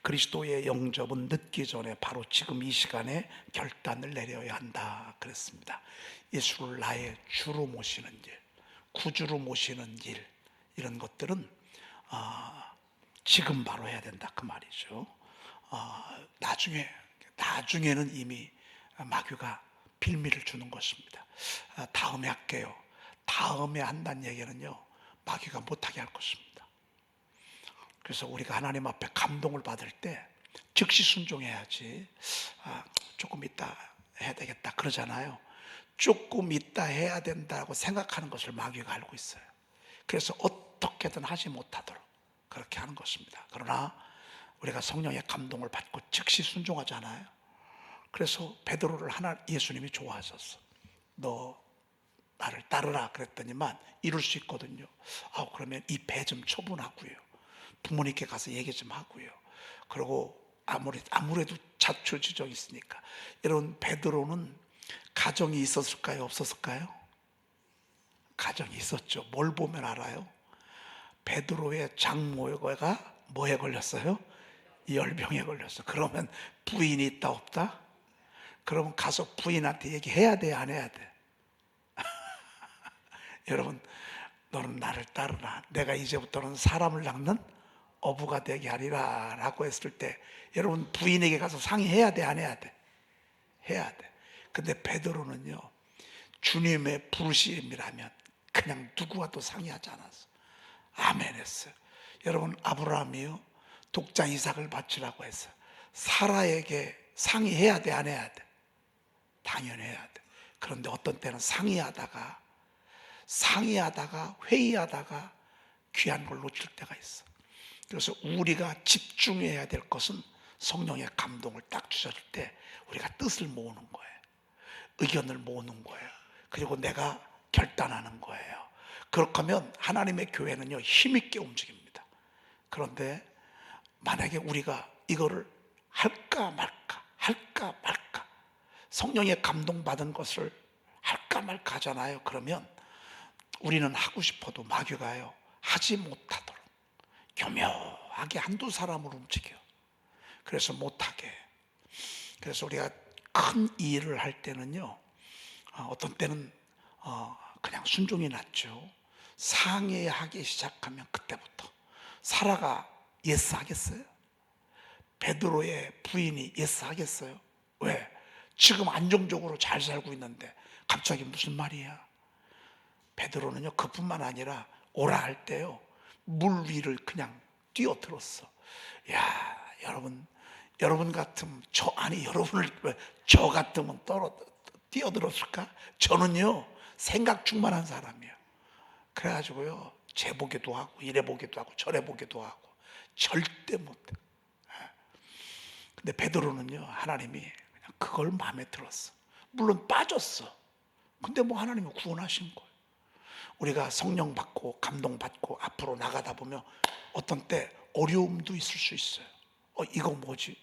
그리스도의 영접은 늦기 전에 바로 지금 이 시간에 결단을 내려야 한다 그랬습니다. 예수를 나의 주로 모시는 일, 구주로 모시는 일, 이런 것들은 지금 바로 해야 된다 그 말이죠. 나중에는 이미 마귀가 빌미를 주는 것입니다. 다음에 할게요. 다음에 한다는 얘기는요, 마귀가 못하게 할 것입니다. 그래서 우리가 하나님 앞에 감동을 받을 때 즉시 순종해야지. 조금 있다 해야 되겠다 그러잖아요. 조금 있다 해야 된다고 생각하는 것을 마귀가 알고 있어요. 그래서 어떻게든 하지 못하도록 그렇게 하는 것입니다. 그러나 우리가 성령의 감동을 받고 즉시 순종하잖아요. 그래서 베드로를 예수님이 좋아하셨어. 너 나를 따르라 그랬더니만 이룰 수 있거든요. 그러면 이 배 좀 처분하고요, 부모님께 가서 얘기 좀 하고요, 그리고 아무래도 자초지종이 있으니까. 여러분, 베드로는 가정이 있었을까요, 없었을까요? 가정이 있었죠. 뭘 보면 알아요? 베드로의 장모가 뭐에 걸렸어요? 열병에 걸렸어. 그러면 부인이 있다 없다? 그러면 가서 부인한테 얘기해야 돼, 안 해야 돼? 여러분, 너는 나를 따르라, 내가 이제부터는 사람을 낚는 어부가 되게 하리라 라고 했을 때, 여러분, 부인에게 가서 상의해야 돼, 안 해야 돼? 해야 돼. 근데 베드로는요, 주님의 부르심이라면 그냥 누구와도 상의하지 않았어. 아멘 했어요. 여러분, 아브라함이요, 독자 이삭을 바치라고 했어요. 사라에게 상의해야 돼, 안 해야 돼? 당연히 해야 돼. 그런데 어떤 때는 상의하다가 회의하다가 귀한 걸 놓칠 때가 있어. 그래서 우리가 집중해야 될 것은 성령의 감동을 딱 주셨을 때 우리가 뜻을 모으는 거예요. 의견을 모으는 거예요. 그리고 내가 결단하는 거예요. 그렇게 하면 하나님의 교회는요, 힘있게 움직입니다. 그런데 만약에 우리가 이거를 할까 말까 성령의 감동받은 것을 할까 말까 하잖아요. 그러면 우리는 하고 싶어도 마귀가요, 하지 못하도록 교묘하게 한두 사람을 움직여. 그래서 못하게. 그래서 우리가 큰 일을 할 때는요, 어떤 때는 그냥 순종이 낫죠. 상의하기 시작하면 그때부터. 사라가 예스 하겠어요? 베드로의 부인이 예스 하겠어요? 왜? 지금 안정적으로 잘 살고 있는데 갑자기 무슨 말이야? 베드로는요, 그뿐만 아니라 오라 할 때요, 물 위를 그냥 뛰어들었어. 야, 여러분 같으면 여러분을 저 같으면 뛰어들었을까? 저는요, 생각 충만한 사람이에요. 그래가지고요, 쟤 보기도 하고 이래 보기도 하고 저래 보기도 하고 절대 못해. 근데 베드로는요, 하나님이 그냥 그걸 마음에 들었어. 물론 빠졌어. 근데 뭐 하나님이 구원하신 거예요. 우리가 성령 받고 감동 받고 앞으로 나가다 보면 어떤 때 어려움도 있을 수 있어요. 이거 뭐지?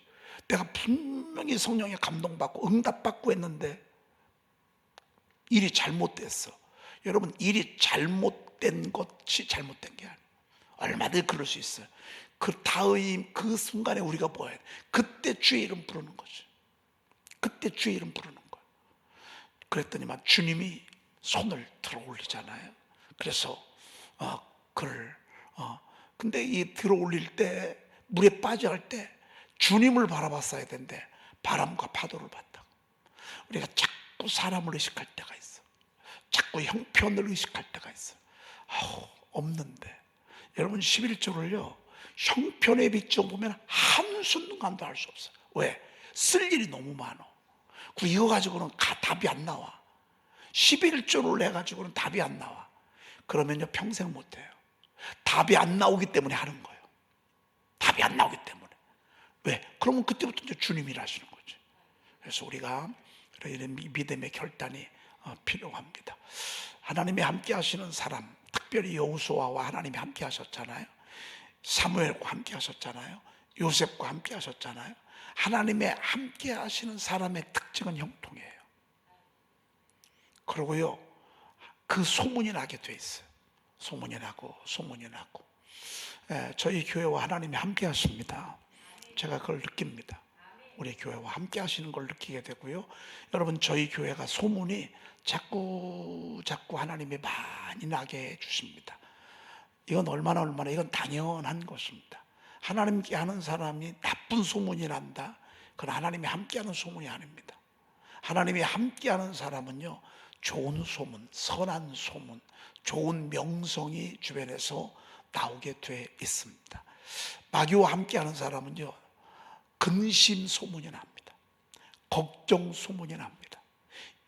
내가 분명히 성령에 감동 받고 응답 받고 했는데 일이 잘못됐어. 여러분, 일이 잘못된 것이 잘못된 게 아니에요. 얼마든지 그럴 수 있어요. 그 다음 그 순간에 우리가 뭐 해야 돼? 그때 주의 이름 부르는 거지. 그때 주의 이름 부르는 거예요. 그랬더니만 주님이 손을 들어 올리잖아요. 그래서 근데 이 들어 올릴 때, 물에 빠져 할 때 주님을 바라봤어야 되는데 바람과 파도를 봤다고. 우리가 자꾸 사람을 의식할 때가 있어. 자꾸 형편을 의식할 때가 있어. 없는데. 여러분, 11조를요, 형편에 비춰 보면 한순간도 할 수 없어요. 왜? 쓸 일이 너무 많아. 이거 가지고는 답이 안 나와. 11조를 내가지고는 답이 안 나와. 그러면요, 평생 못해요. 답이 안 나오기 때문에 하는 거예요. 답이 안 나오기 때문에. 왜? 그러면 그때부터 이제 주님이 일하시는 거지. 그래서 우리가 이런 믿음의 결단이 필요합니다. 하나님이 함께 하시는 사람, 특별히 여호수아와 하나님이 함께 하셨잖아요. 사무엘과 함께 하셨잖아요. 요셉과 함께 하셨잖아요. 하나님의 함께 하시는 사람의 특징은 형통이에요. 그리고요, 그 소문이 나게 돼 있어요. 소문이 나고. 저희 교회와 하나님이 함께 하십니다. 제가 그걸 느낍니다. 우리 교회와 함께 하시는 걸 느끼게 되고요. 여러분, 저희 교회가 소문이 자꾸 하나님이 많이 나게 해주십니다. 이건 얼마나 이건 당연한 것입니다. 하나님께 하는 사람이 나쁜 소문이 난다, 그건 하나님이 함께하는 소문이 아닙니다. 하나님이 함께하는 사람은요, 좋은 소문, 선한 소문, 좋은 명성이 주변에서 나오게 돼 있습니다. 마귀와 함께하는 사람은요, 근심 소문이 납니다. 걱정 소문이 납니다.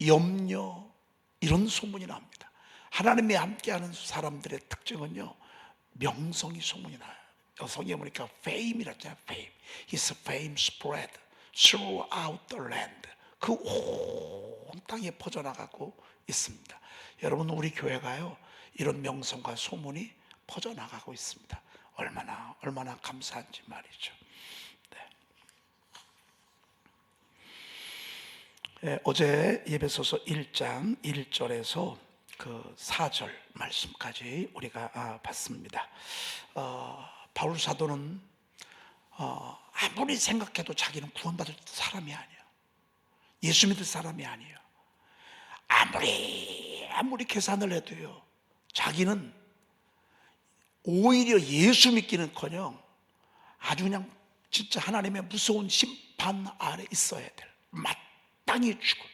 염려, 이런 소문이 납니다. 하나님이 함께하는 사람들의 특징은요, 명성이 소문이 나요. 성경에 보니까 fame이라잖아요. fame. His fame spread throughout the land. 그 온 땅에 퍼져나가고 있습니다. 여러분, 우리 교회가요, 이런 명성과 소문이 퍼져나가고 있습니다. 얼마나 감사한지 말이죠. 네. 어제 예배소서 1장 1절에서 그 4절 말씀까지 우리가 봤습니다. 바울 사도는 아무리 생각해도 자기는 구원받을 사람이 아니에요. 예수 믿을 사람이 아니에요. 아무리 계산을 해도요, 자기는 오히려 예수 믿기는커녕 아주 그냥 진짜 하나님의 무서운 심판 아래 있어야 될 마땅히 죽을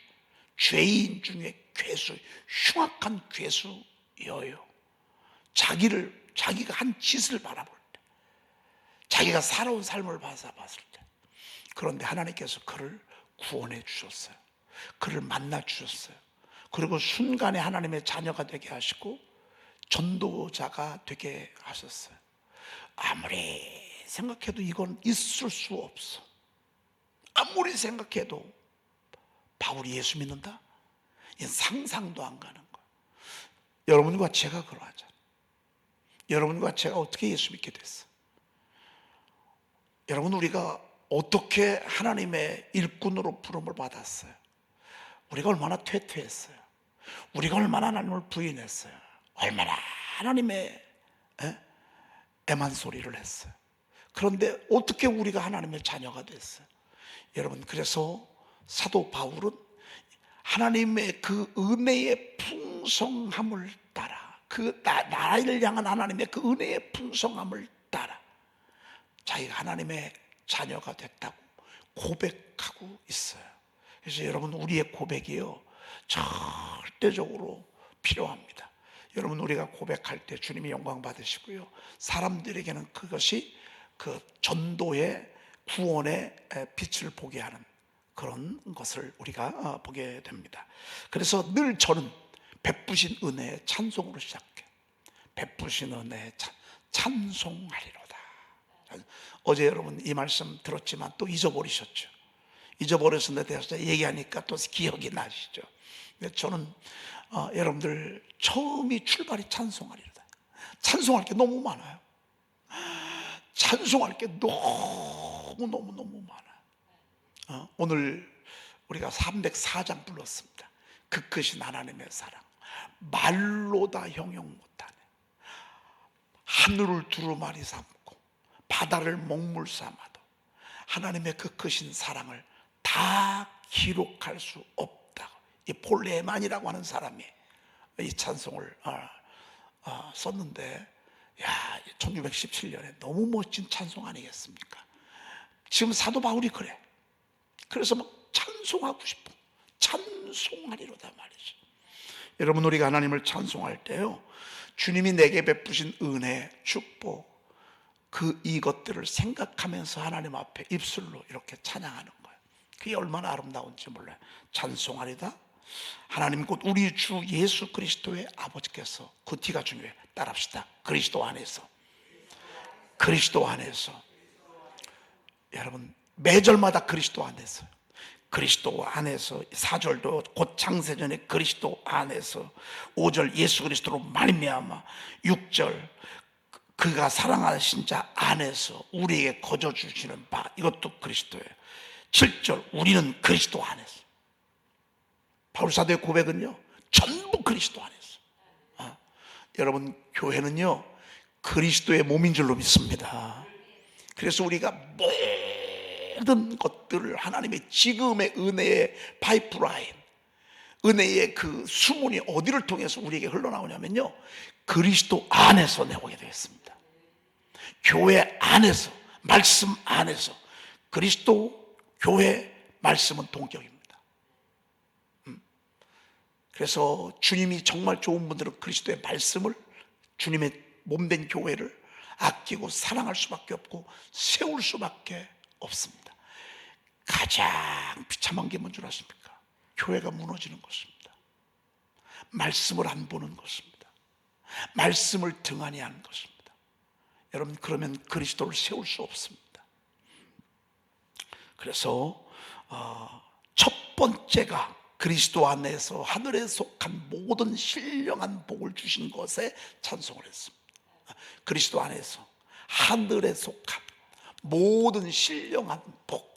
죄인 중에 괴수, 흉악한 괴수여요. 자기가 한 짓을 바라볼 때, 자기가 살아온 삶을 봤을 때, 그런데 하나님께서 그를 구원해 주셨어요. 그를 만나 주셨어요. 그리고 순간에 하나님의 자녀가 되게 하시고 전도자가 되게 하셨어요. 아무리 생각해도 이건 있을 수 없어. 아무리 생각해도 바울이 예수 믿는다? 이건 상상도 안 가는 거예요. 여러분과 제가 그러하잖아요. 여러분과 제가 어떻게 예수 믿게 됐어? 여러분, 우리가 어떻게 하나님의 일꾼으로 부름을 받았어요? 우리가 얼마나 퇴퇴했어요. 우리가 얼마나 하나님을 부인했어요. 얼마나 하나님의 애만 소리를 했어요. 그런데 어떻게 우리가 하나님의 자녀가 됐어요? 여러분, 그래서 사도 바울은 하나님의 그 은혜의 풍성함을 따라, 그 나를 향한 하나님의 그 은혜의 풍성함을 따라 자기가 하나님의 자녀가 됐다고 고백하고 있어요. 그래서 여러분, 우리의 고백이요, 절대적으로 필요합니다. 여러분, 우리가 고백할 때 주님이 영광 받으시고요, 사람들에게는 그것이 그 전도의 구원의 빛을 보게 하는 그런 것을 우리가 보게 됩니다. 그래서 늘 저는 베푸신 은혜의 찬송으로 시작해. 베푸신 은혜의 찬송하리로다. 어제 여러분 이 말씀 들었지만 또 잊어버리셨죠. 잊어버렸는데 대해서 얘기하니까 또 기억이 나시죠. 저는 여러분들 처음이 출발이 찬송하리로다. 찬송할 게 너무 많아요. 찬송할 게 너무 많아요. 오늘 우리가 304장 불렀습니다. 그 크신 하나님의 사랑, 말로 다 형용 못하네. 하늘을 두루마리 삼고 바다를 먹물 삼아도 하나님의 그 크신 사랑을 다 기록할 수 없다고, 이 폴 레만이라고 하는 사람이 이 찬송을 썼는데, 1617년에 너무 멋진 찬송 아니겠습니까? 지금 사도 바울이 그래. 그래서 막 찬송하고 싶어. 찬송하리로다 말이죠. 여러분, 우리가 하나님을 찬송할 때요, 주님이 내게 베푸신 은혜, 축복, 이것들을 생각하면서 하나님 앞에 입술로 이렇게 찬양하는 거예요. 그게 얼마나 아름다운지 몰라요. 찬송하리다. 하나님 곧 우리 주 예수 그리스도의 아버지께서, 그 뒤가 중요해요. 따라합시다. 그리스도 안에서. 그리스도 안에서. 여러분, 매절마다 그리스도 안에서, 그리스도 안에서, 4절도 곧 창세전에 그리스도 안에서, 5절 예수 그리스도로 말미암아, 6절 그가 사랑하신 자 안에서 우리에게 거저 주시는 바, 이것도 그리스도예요. 7절 우리는 그리스도 안에서. 바울 사도의 고백은요, 전부 그리스도 안에서. 여러분, 교회는요 그리스도의 몸인 줄로 믿습니다. 그래서 우리가 모든 것들을 하나님의 지금의 은혜의 파이프라인, 은혜의 그 수문이 어디를 통해서 우리에게 흘러나오냐면요, 그리스도 안에서 내오게 되었습니다. 교회 안에서, 말씀 안에서. 그리스도, 교회, 말씀은 동격입니다. 그래서 주님이 정말 좋은 분들은 그리스도의 말씀을, 주님의 몸된 교회를 아끼고 사랑할 수밖에 없고 세울 수밖에 없습니다. 가장 비참한 게 뭔 줄 아십니까? 교회가 무너지는 것입니다. 말씀을 안 보는 것입니다. 말씀을 등한히 하는 것입니다. 여러분, 그러면 그리스도를 세울 수 없습니다. 그래서 첫 번째가 그리스도 안에서 하늘에 속한 모든 신령한 복을 주신 것에 찬송을 했습니다. 그리스도 안에서 하늘에 속한 모든 신령한 복.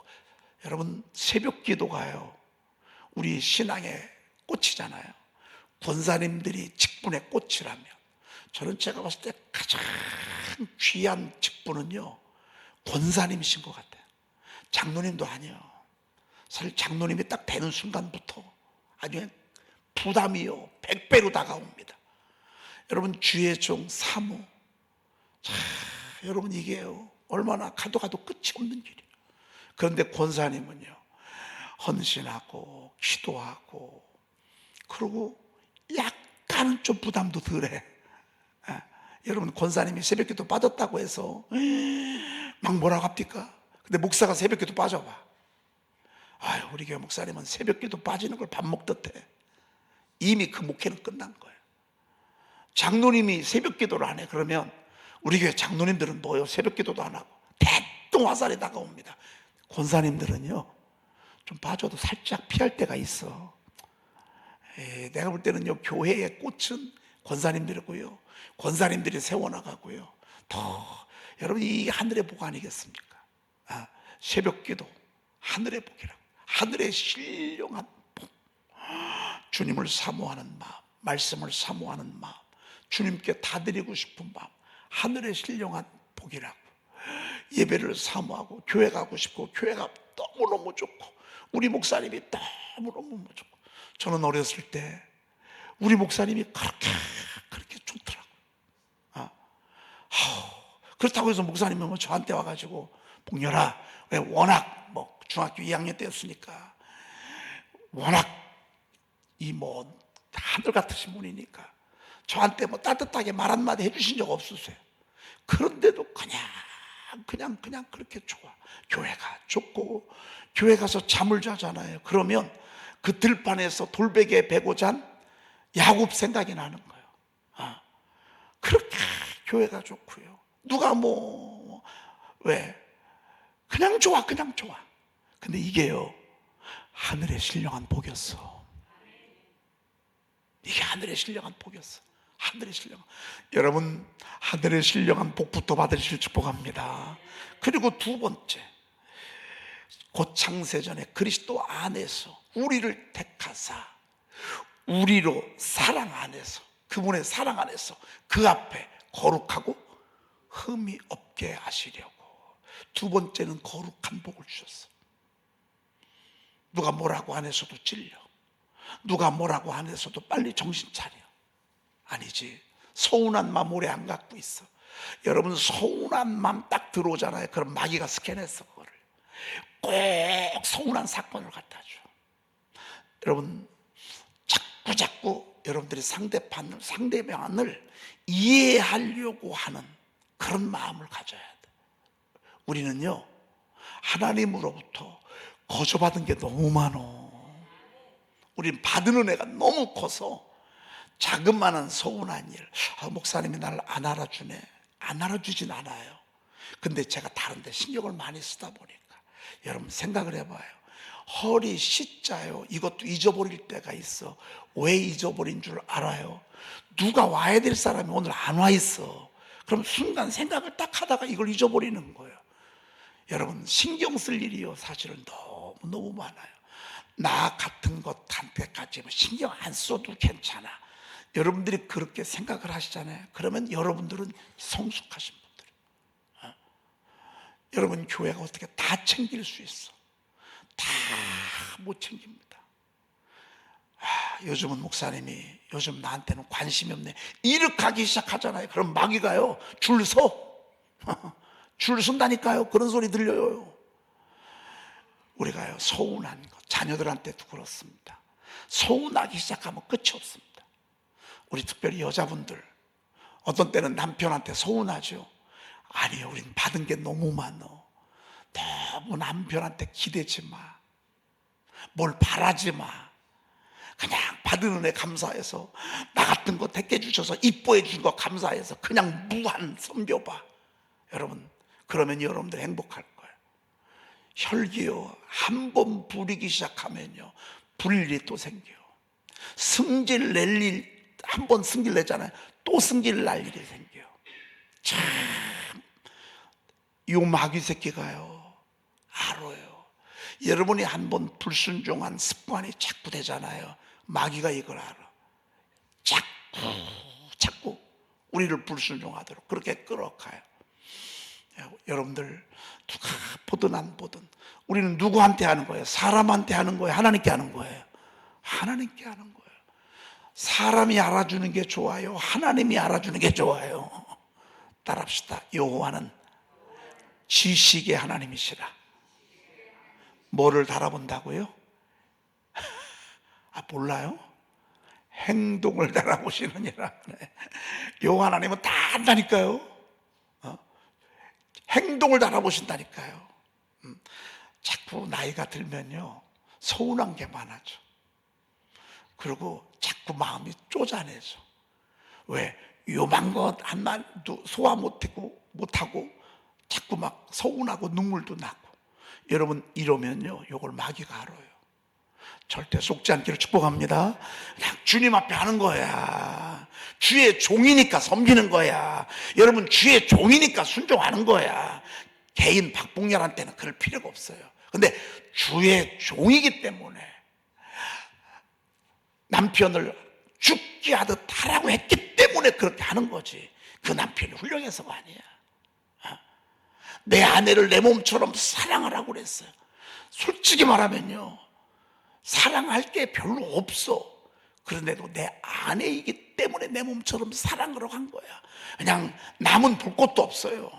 여러분, 새벽 기도가요, 우리 신앙의 꽃이잖아요. 권사님들이 직분의 꽃이라면, 저는 제가 봤을 때 가장 귀한 직분은요, 권사님이신 것 같아요. 장로님도 아니에요. 사실 장로님이 딱 되는 순간부터 아주 부담이요 100배로 다가옵니다. 여러분, 주의 종 사모, 자, 여러분, 이게요 얼마나 가도 끝이 없는 길이에요. 그런데 권사님은요, 헌신하고 기도하고, 그리고 약간은 좀 부담도 덜해. 여러분, 권사님이 새벽기도 빠졌다고 해서 막 뭐라고 합니까? 근데 목사가 새벽기도 빠져봐, 아유, 우리 교회 목사님은 새벽기도 빠지는 걸 밥 먹듯 해. 이미 그 목회는 끝난 거예요. 장로님이 새벽기도를 안 해. 그러면 우리 교회 장로님들은 뭐요? 새벽기도도 안 하고 대뚱 화살이 다가옵니다. 권사님들은요, 좀 빠져도 살짝 피할 때가 있어. 내가 볼 때는요, 교회의 꽃은 권사님들이고요, 권사님들이 세워나가고요, 더 여러분, 이 하늘의 복 아니겠습니까? 새벽기도 하늘의 복이라고. 하늘의 신령한 복. 주님을 사모하는 마음, 말씀을 사모하는 마음, 주님께 다 드리고 싶은 마음, 하늘의 신령한 복이라고. 예배를 사모하고 교회 가고 싶고, 교회가 너무너무 좋고, 우리 목사님이 너무너무 좋고. 저는 어렸을 때 우리 목사님이 그렇게 좋더라고요. 그렇다고 해서 목사님은 저한테 와가지고, 복렬아, 왜 워낙 중학교 2학년 때였으니까 워낙 하늘 같으신 분이니까 저한테 따뜻하게 말 한마디 해주신 적 없으세요. 그런데도 그냥 그렇게 좋아. 교회가 좋고, 교회 가서 잠을 자잖아요. 그러면 그 들판에서 돌베개에 베고 잔 야곱 생각이 나는 거예요. 그렇게 교회가 좋고요. 누가 왜 그냥 좋아. 근데 이게요, 하늘의 신령한 복이었어. 이게 하늘의 신령한 복이었어. 하늘의 신령한. 여러분, 하늘의 신령한 복부터 받으실 축복합니다. 그리고 두 번째, 곧 창세전에 그리스도 안에서 우리를 택하사 우리로 사랑 안에서, 그분의 사랑 안에서 그 앞에 거룩하고 흠이 없게 하시려고. 두 번째는 거룩한 복을 주셨어. 누가 뭐라고 안 해서도 찔려, 누가 뭐라고 안 해서도 빨리 정신 차려. 아니지, 서운한 마음 오래 안 갖고 있어. 여러분, 서운한 마음 딱 들어오잖아요. 그럼 마귀가 스캔했어. 그거를 꼭 서운한 사건을 갖다 줘. 여러분, 자꾸 여러분들이 상대방을 이해하려고 하는 그런 마음을 가져야 돼. 우리는요, 하나님으로부터 거저받은 게 너무 많어. 우리는 받은 은혜가 너무 커서 자그마한 서운한 일, 목사님이 나를 안 알아주네, 안 알아주진 않아요. 근데 제가 다른 데 신경을 많이 쓰다 보니까, 여러분 생각을 해봐요. 허리 십자요, 이것도 잊어버릴 때가 있어. 왜 잊어버린 줄 알아요? 누가 와야 될 사람이 오늘 안 와 있어. 그럼 순간 생각을 딱 하다가 이걸 잊어버리는 거예요. 여러분, 신경 쓸 일이요 사실은 너무 많아요. 나 같은 것한테까지 신경 안 써도 괜찮아. 여러분들이 그렇게 생각을 하시잖아요. 그러면 여러분들은 성숙하신 분들. 여러분, 교회가 어떻게 다 챙길 수 있어? 다 못 챙깁니다. 요즘은 목사님이 요즘 나한테는 관심이 없네 이렇게 하기 시작하잖아요. 그럼 마귀가요 줄 서. 줄 선다니까요. 그런 소리 들려요. 우리가요 서운한 것, 자녀들한테도 그렇습니다. 서운하기 시작하면 끝이 없습니다. 우리 특별히 여자분들 어떤 때는 남편한테 서운하죠. 아니요, 우린 받은 게 너무 많어. 너무 남편한테 기대지 마. 뭘 바라지 마. 그냥 받은 은혜 감사해서, 나 같은 거 택해 주셔서 이뻐해 준 거 감사해서 그냥 무한 섬겨봐. 여러분, 그러면 여러분들 행복할 거예요. 혈기요 한 번 부리기 시작하면요 부릴 일이 또 생겨요. 승질 낼 일, 한 번 승질 내잖아요. 또 승질 날 일이 생겨요. 참, 이 마귀 새끼가요 알아요. 여러분이 한 번 불순종한 습관이 자꾸 되잖아요. 마귀가 이걸 알아. 자꾸 우리를 불순종하도록 그렇게 끌어가요. 여러분들 누가 보든 안 보든 우리는 누구한테 하는 거예요? 사람한테 하는 거예요? 하나님께 하는 거예요? 하나님께 하는 거예요. 사람이 알아주는 게 좋아요? 하나님이 알아주는 게 좋아요? 따라합시다. 여호와는 지식의 하나님이시라. 뭐를 달아본다고요? 몰라요? 행동을 달아보시느니라. 네. 여호와 하나님은 다 안다니까요. 행동을 달아보신다니까요. 자꾸 나이가 들면요 서운한 게 많아져. 그리고 자꾸 마음이 쪼잔해져. 왜? 요만 것 하나도 소화 못하고 자꾸 막 서운하고 눈물도 나고. 여러분, 이러면요 요걸 마귀가 알아요. 절대 속지 않기를 축복합니다. 그냥 주님 앞에 하는 거야. 주의 종이니까 섬기는 거야. 여러분, 주의 종이니까 순종하는 거야. 개인 박봉렬한테는 그럴 필요가 없어요. 근데 주의 종이기 때문에 남편을 죽게 하듯 하라고 했기 때문에 그렇게 하는 거지. 그 남편이 훌륭해서가 아니야. 내 아내를 내 몸처럼 사랑하라고 그랬어요. 솔직히 말하면요 사랑할 게 별로 없어. 그런데도 내 아내이기 때문에 내 몸처럼 사랑하라고 한 거야. 그냥 남은 볼 것도 없어요.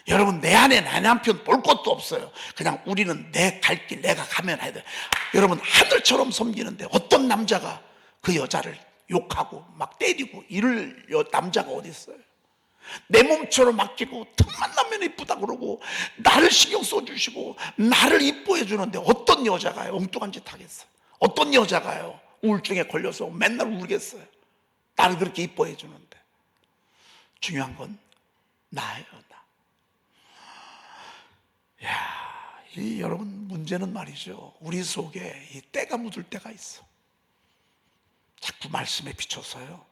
여러분, 내 아내 내 남편 볼 것도 없어요. 그냥 우리는 내 갈 길 내가 가면 해야 돼. 여러분, 하늘처럼 섬기는데 어떤 남자가 그 여자를 욕하고 막 때리고 이럴 남자가 어디 있어요? 내 몸처럼 맡기고 틈만 나면 이쁘다 그러고 나를 신경 써주시고 나를 이뻐해 주는데 어떤 여자가요 엉뚱한 짓 하겠어요? 어떤 여자가요 우울증에 걸려서 맨날 울겠어요? 나를 그렇게 이뻐해 주는데. 중요한 건 나예요, 나. 이 여러분, 문제는 말이죠 우리 속에 이 때가 묻을 때가 있어. 자꾸 말씀에 비춰서요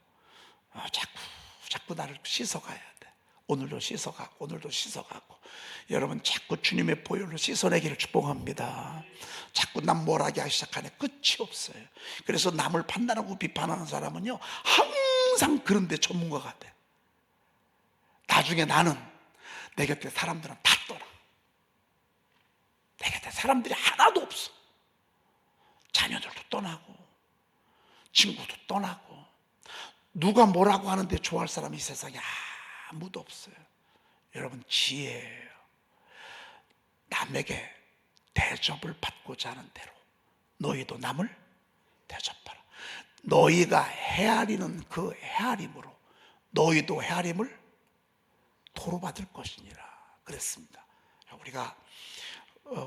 자꾸 나를 씻어가야 돼. 오늘도 씻어가고 오늘도 씻어가고. 여러분, 자꾸 주님의 보혈로 씻어내기를 축복합니다. 자꾸 남 뭐라게 하기 시작하네 끝이 없어요. 그래서 남을 판단하고 비판하는 사람은요 항상 그런 데 전문가가 돼. 나중에 나는 내 곁에 사람들은 다 떠나. 내 곁에 사람들이 하나도 없어. 자녀들도 떠나고 친구도 떠나고 누가 뭐라고 하는데 좋아할 사람이 이 세상에 아무도 없어요. 여러분, 지혜예요. 남에게 대접을 받고자 하는 대로 너희도 남을 대접하라. 너희가 헤아리는 그 헤아림으로 너희도 헤아림을 도로받을 것이니라 그랬습니다.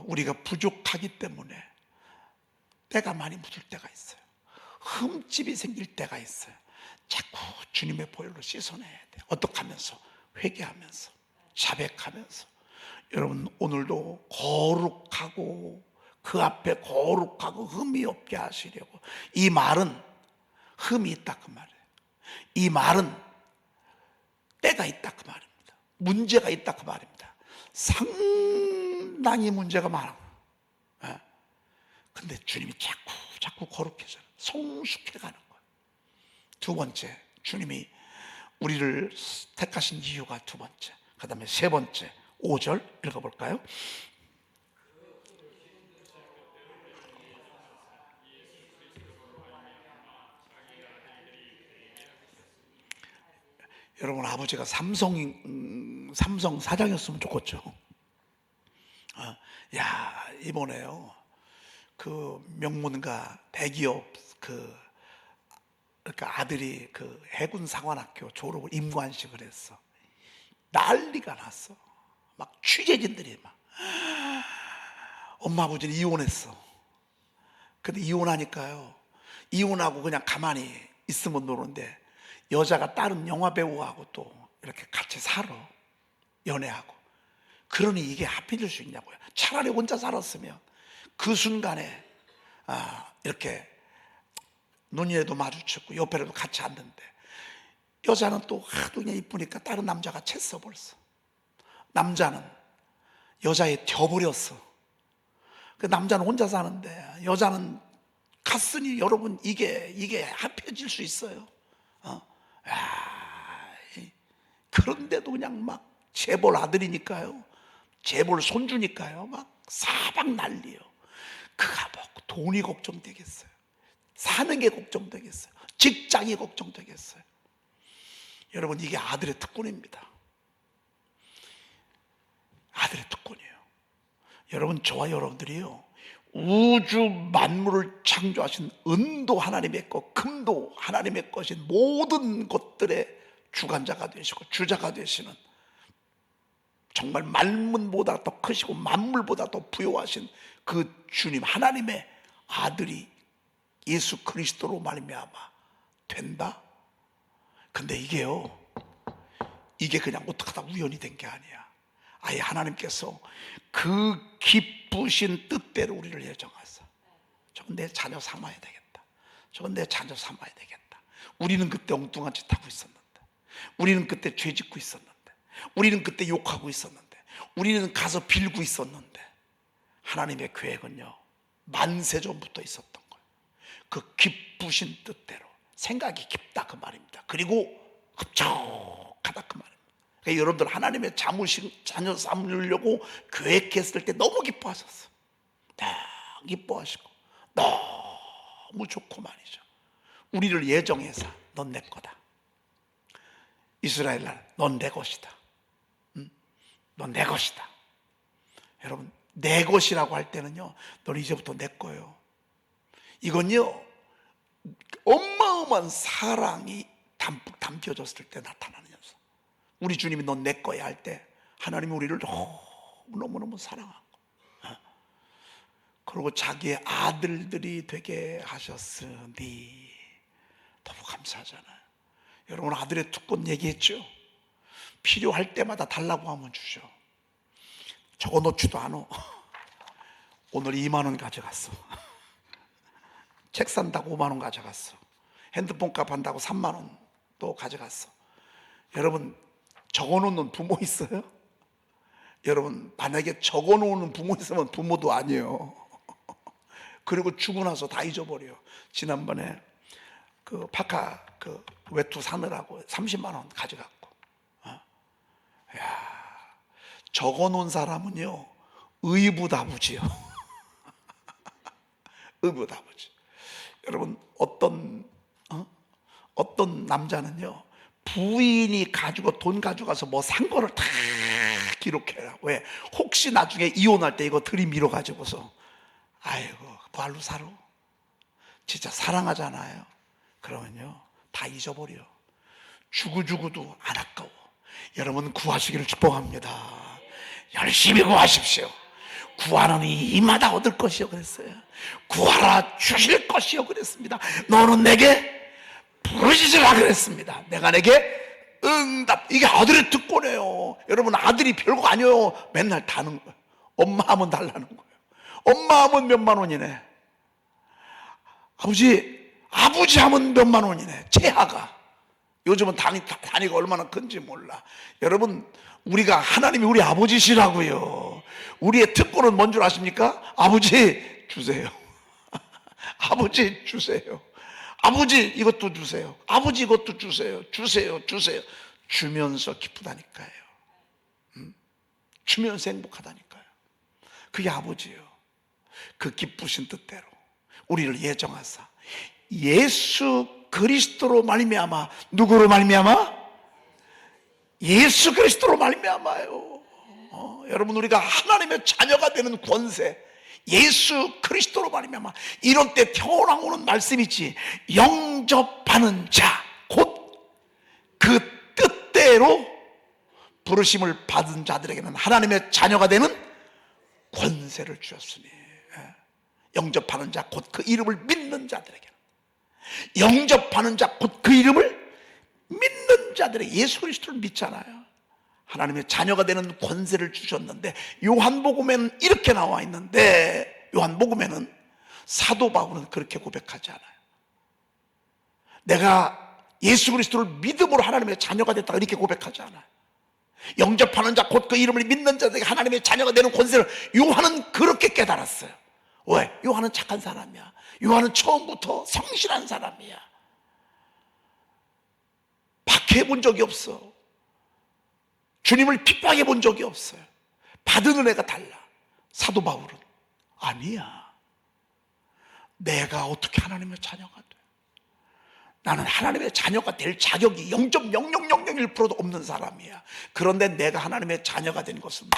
우리가 부족하기 때문에 때가 많이 묻을 때가 있어요. 흠집이 생길 때가 있어요. 자꾸 주님의 보혈로 씻어내야 돼. 어떻게 하면서? 회개하면서, 자백하면서. 여러분, 오늘도 거룩하고 그 앞에 거룩하고 흠이 없게 하시려고. 이 말은 흠이 있다 그 말이에요. 이 말은 때가 있다 그 말입니다. 문제가 있다 그 말입니다. 상당히 문제가 많아. 근데 주님이 자꾸 거룩해져요. 성숙해 가는 거예요. 두 번째, 주님이 우리를 택하신 이유가 두 번째. 그 다음에 세 번째, 5절 읽어볼까요? 여러분, 아버지가 삼성 사장이었으면 좋겠죠. 야, 이번에요, 그 명문가 대기업 그러니까 아들이 그 해군 상관학교 졸업을 임관식을 했어. 난리가 났어. 막 취재진들이 막, 엄마 아버지는 이혼했어. 근데 이혼하니까요, 이혼하고 그냥 가만히 있으면 노는데 여자가 다른 영화 배우하고 또 이렇게 같이 살아, 연애하고. 그러니 이게 하필일 수 있냐고요. 차라리 혼자 살았으면 그 순간에 이렇게 눈이라도 마주쳤고 옆에라도 같이 앉는데, 여자는 또 하도 그냥 이쁘니까 다른 남자가 챘어. 벌써 남자는 여자에 져버렸어. 그 남자는 혼자 사는데 여자는 갔으니, 여러분, 이게 합해질 수 있어요. 그런데도 그냥 막 재벌 아들이니까요, 재벌 손주니까요, 막 사박 난리요. 그가 뭐 돈이 걱정되겠어요? 사는 게 걱정되겠어요? 직장이 걱정되겠어요? 여러분, 이게 아들의 특권입니다. 아들의 특권이에요. 여러분, 저와 여러분들이요, 우주 만물을 창조하신 은도 하나님의 것, 금도 하나님의 것인 모든 것들의 주관자가 되시고 주자가 되시는, 정말 만물보다 더 크시고 만물보다 더 부요하신 그 주님 하나님의 아들이 예수 그리스도로 말미암아 된다. 근데 이게요, 이게 그냥 어떻게 하다 우연이 된 게 아니야. 아예 하나님께서 그 기쁘신 뜻대로 우리를 예정하사, 저건 내 자녀 삼아야 되겠다, 저건 내 자녀 삼아야 되겠다. 우리는 그때 엉뚱한 짓 하고 있었는데, 우리는 그때 죄 짓고 있었는데, 우리는 그때 욕하고 있었는데, 우리는 가서 빌고 있었는데, 하나님의 계획은요, 만세전부터 있었던 거예요. 그 기쁘신 뜻대로. 생각이 깊다 그 말입니다. 그리고 흡족하다 그 말입니다. 그러니까 여러분들 하나님의 자녀 삼으려고 계획했을 때 너무 기뻐하셨어. 너무 기뻐하시고 너무 좋고 말이죠. 우리를 예정해서 넌 내 거다. 이스라엘날, 넌 내 것이다. 넌 내 것이다. 여러분, 내 것이라고 할 때는요, 넌 이제부터 내 거예요. 이건요, 어마어마한 사랑이 담겨졌을 때 나타나는 연속. 우리 주님이 넌 내 거야 할 때, 하나님이 우리를 너무너무 사랑하고, 그리고 자기의 아들들이 되게 하셨으니 너무 감사하잖아요. 여러분, 아들의 특권 얘기했죠. 필요할 때마다 달라고 하면 주죠. 적어놓지도 않아. 오늘 2만 원 가져갔어. 책 산다고 5만 원 가져갔어. 핸드폰 값 한다고 3만 원 또 가져갔어. 여러분, 적어놓는 부모 있어요? 여러분, 만약에 적어놓는 부모 있으면 부모도 아니에요. 그리고 주고 나서 다 잊어버려. 지난번에 그 파카 그 외투 사느라고 30만 원 가져갔고. 적어놓은 사람은요, 의부다부지요. 의부다부지. 여러분, 어떤 남자는요, 부인이 가지고 돈 가져가서 뭐 산 거를 다 기록해라. 왜? 혹시 나중에 이혼할 때 이거 들이밀어 가지고서, 아이고, 뭐할로 살아? 진짜 사랑하잖아요. 그러면요, 다 잊어버려. 주고도 안 아까워. 여러분, 구하시기를 축복합니다. 열심히 구하십시오. 구하는 이마다 얻을 것이요 그랬어요. 구하라 주실 것이요 그랬습니다. 너는 내게 부르짖으라 그랬습니다. 내가 내게 응답. 이게 아들의 특권이에요. 여러분, 아들이 별거 아니에요. 맨날 다는 거예요. 엄마 하면 달라는 거예요. 엄마 하면 몇만 원이네. 아버지 하면 몇만 원이네. 재하가. 요즘은 단위가 얼마나 큰지 몰라. 여러분, 우리가 하나님이 우리 아버지시라고요. 우리의 특권은 뭔 줄 아십니까? 아버지 주세요. 아버지 주세요. 아버지 이것도 주세요. 아버지 이것도 주세요. 주세요. 주면서 기쁘다니까요. 주면서 행복하다니까요. 그게 아버지요. 그 기쁘신 뜻대로 우리를 예정하사 예수 그리스도로 말미암아, 누구로 말미암아? 예수 그리스도로 말미암아요. 여러분, 우리가 하나님의 자녀가 되는 권세, 예수 그리스도로 말미암아. 이런 때 태어나오는 말씀이 있지. 영접하는 자, 곧 그 뜻대로 부르심을 받은 자들에게는 하나님의 자녀가 되는 권세를 주셨으니, 영접하는 자, 곧 그 이름을 믿는 자들에게, 영접하는 자, 곧 그 이름을 믿는 자들에게, 예수 그리스도를 믿잖아요. 하나님의 자녀가 되는 권세를 주셨는데, 요한복음에는 이렇게 나와 있는데, 요한복음에는 사도 바울은 그렇게 고백하지 않아요. 내가 예수 그리스도를 믿음으로 하나님의 자녀가 됐다, 이렇게 고백하지 않아요. 영접하는 자, 곧 그 이름을 믿는 자들에게 하나님의 자녀가 되는 권세를 요한은 그렇게 깨달았어요. 왜? 요한은 착한 사람이야. 요한은 처음부터 성실한 사람이야. 박해해 본 적이 없어. 주님을 핍박해 본 적이 없어요. 받은 은혜가 달라. 사도 바울은 아니야. 내가 어떻게 하나님의 자녀가 돼? 나는 하나님의 자녀가 될 자격이 0.0001%도 없는 사람이야. 그런데 내가 하나님의 자녀가 된 것은,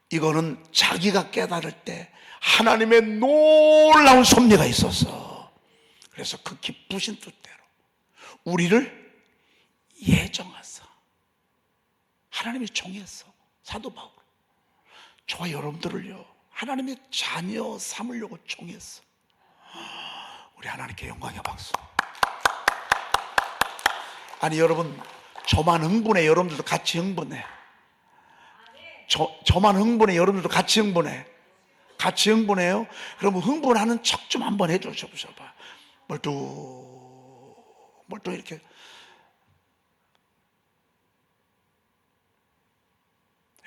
이거는 자기가 깨달을 때 하나님의 놀라운 섭리가 있었어. 그래서 그 기쁘신 뜻대로 우리를 예정하사, 하나님이 정했어. 사도 바울, 저와 여러분들을요, 하나님의 자녀 삼으려고 정했어. 우리 하나님께 영광의 박수. 아니 여러분, 저만 흥분해, 여러분들도 같이 흥분해. 저만 흥분해, 여러분들도 같이 흥분해. 같이 흥분해요? 그러면 흥분하는 척 좀 한번 해주셔봐. 멀뚱 이렇게.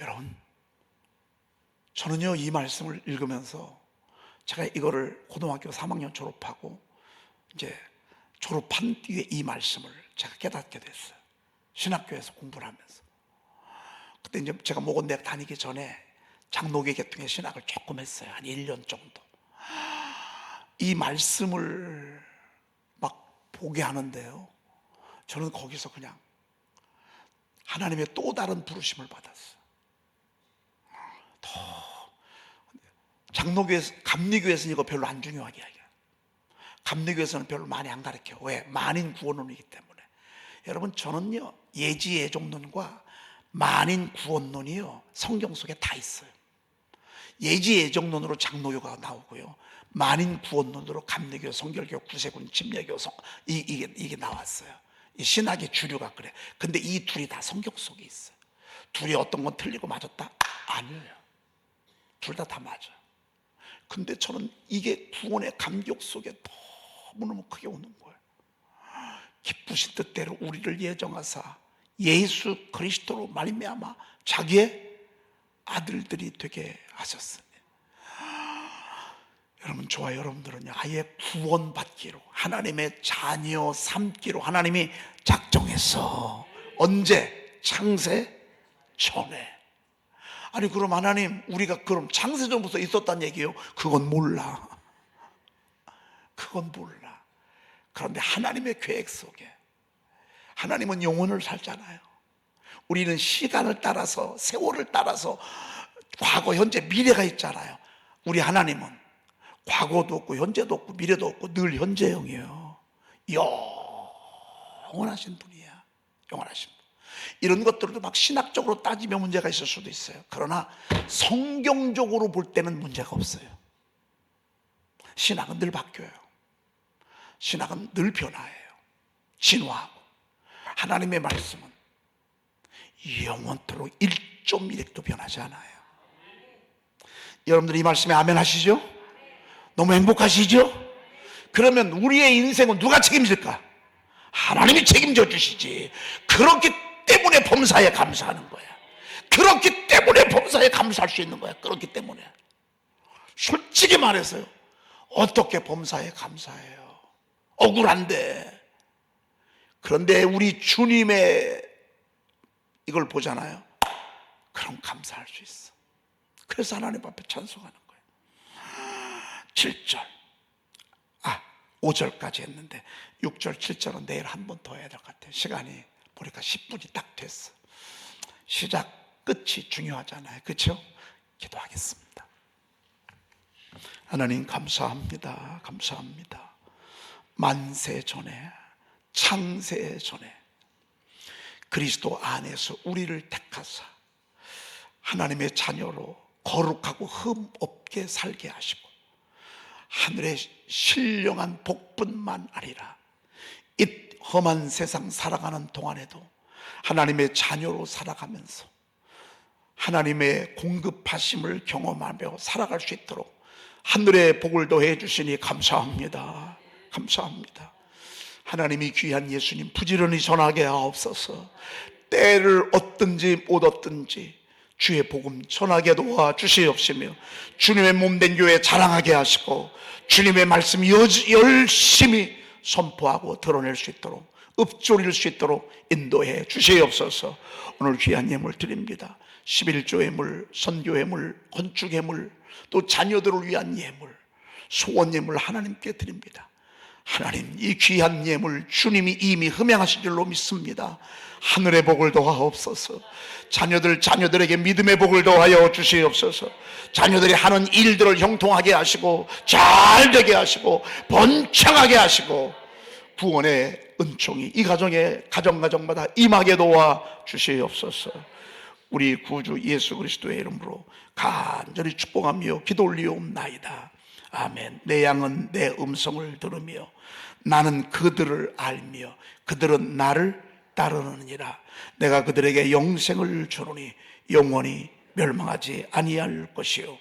여러분, 저는요, 이 말씀을 읽으면서 제가 이거를 고등학교 3학년 졸업하고 이제 졸업한 뒤에 이 말씀을 제가 깨닫게 됐어요. 신학교에서 공부를 하면서. 그때 이제 제가 목원대학 다니기 전에 장로교 계통의 신학을 조금 했어요. 한 1년 정도. 이 말씀을 막 보게 하는데요, 저는 거기서 그냥 하나님의 또 다른 부르심을 받았어요. 장로교에서, 감리교에서는 이거 별로 안 중요하게 이야기해요. 감리교에서는 별로 많이 안 가르쳐요. 왜? 만인 구원론이기 때문에. 여러분, 저는요, 예지예종론과 만인 구원론이요, 성경 속에 다 있어요. 예지예종론으로 장로교가 나오고요, 만인 구원론으로 감리교, 성결교, 구세군, 침례교, 이게 나왔어요. 이 신학의 주류가 그래. 근데 이 둘이 다 성경 속에 있어요. 둘이 어떤 건 틀리고 맞았다? 아니에요. 둘 다 맞아. 근데 저는 이게 구원의 감격 속에 너무너무 크게 오는 거예요. 기쁘신 뜻대로 우리를 예정하사 예수 그리스도로 말미암아 자기의 아들들이 되게 하셨으니, 여러분, 저와 여러분들은요, 아예 구원받기로, 하나님의 자녀 삼기로 하나님이 작정했어. 언제? 창세 전에. 아니, 그럼 하나님, 우리가 그럼 창세 전부터 있었단 얘기예요? 그건 몰라. 그건 몰라. 그런데 하나님의 계획 속에, 하나님은 영혼을 살잖아요. 우리는 시간을 따라서, 세월을 따라서 과거, 현재, 미래가 있잖아요. 우리 하나님은 과거도 없고 현재도 없고 미래도 없고 늘 현재형이에요. 영원하신 분이야. 영원하신 분. 이런 것들도 막 신학적으로 따지면 문제가 있을 수도 있어요. 그러나 성경적으로 볼 때는 문제가 없어요. 신학은 늘 바뀌어요. 신학은 늘 변화해요. 진화하고. 하나님의 말씀은 영원토록 1.1핵도 변하지 않아요. 여러분들 이 말씀에 아멘 하시죠? 너무 행복하시죠? 그러면 우리의 인생은 누가 책임질까? 하나님이 책임져 주시지. 그렇기 때문에 범사에 감사하는 거야. 그렇기 때문에 범사에 감사할 수 있는 거야. 그렇기 때문에. 솔직히 말해서요, 어떻게 범사에 감사해요? 억울한데. 그런데 우리 주님의 이걸 보잖아요. 그럼 감사할 수 있어. 그래서 하나님 앞에 찬송하는 거예요. 7절, 5절까지 했는데 6절, 7절은 내일 한 번 더 해야 될 것 같아요. 시간이 보니까 10분이 딱 됐어. 시작, 끝이 중요하잖아요. 그렇죠? 기도하겠습니다. 하나님 감사합니다. 감사합니다. 만세 전에, 창세 전에 그리스도 안에서 우리를 택하사 하나님의 자녀로 거룩하고 흠 없게 살게 하시고 하늘의 신령한 복뿐만 아니라 이 험한 세상 살아가는 동안에도 하나님의 자녀로 살아가면서 하나님의 공급하심을 경험하며 살아갈 수 있도록 하늘의 복을 더해 주시니 감사합니다. 감사합니다. 하나님이 귀한 예수님 부지런히 전하게 하옵소서. 때를 얻든지 못 얻든지 주의 복음 전하게 도와주시옵시며 주님의 몸된 교회 자랑하게 하시고 주님의 말씀 열심히 선포하고 드러낼 수 있도록 읊조릴 수 있도록 인도해 주시옵소서. 오늘 귀한 예물 드립니다. 11조 예물, 선교 예물, 건축 예물, 또 자녀들을 위한 예물, 소원 예물 하나님께 드립니다. 하나님, 이 귀한 예물 주님이 이미 흠양하신 줄로 믿습니다. 하늘의 복을 더하옵소서. 자녀들에게 믿음의 복을 더하여 주시옵소서. 자녀들이 하는 일들을 형통하게 하시고 잘 되게 하시고 번창하게 하시고 구원의 은총이 이 가정마다 임하게 도와 주시옵소서. 우리 구주 예수 그리스도의 이름으로 간절히 축복하며 기도 올리옵나이다. 아멘. 내 양은 내 음성을 들으며 나는 그들을 알며 그들은 나를 따르느니라. 내가 그들에게 영생을 주노니 영원히 멸망하지 아니할 것이요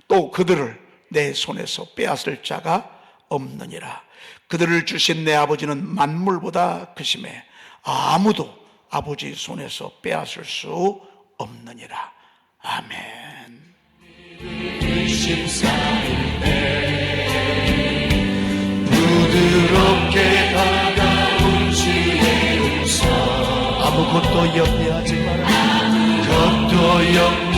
또 그들을 내 손에서 빼앗을 자가 없느니라. 그들을 주신 내 아버지는 만물보다 크심에 아무도 아버지 손에서 빼앗을 수 없느니라. 아멘. 부드럽게 다가온 주의 음성 아무것도 염려하지 마라. 아무것도 염려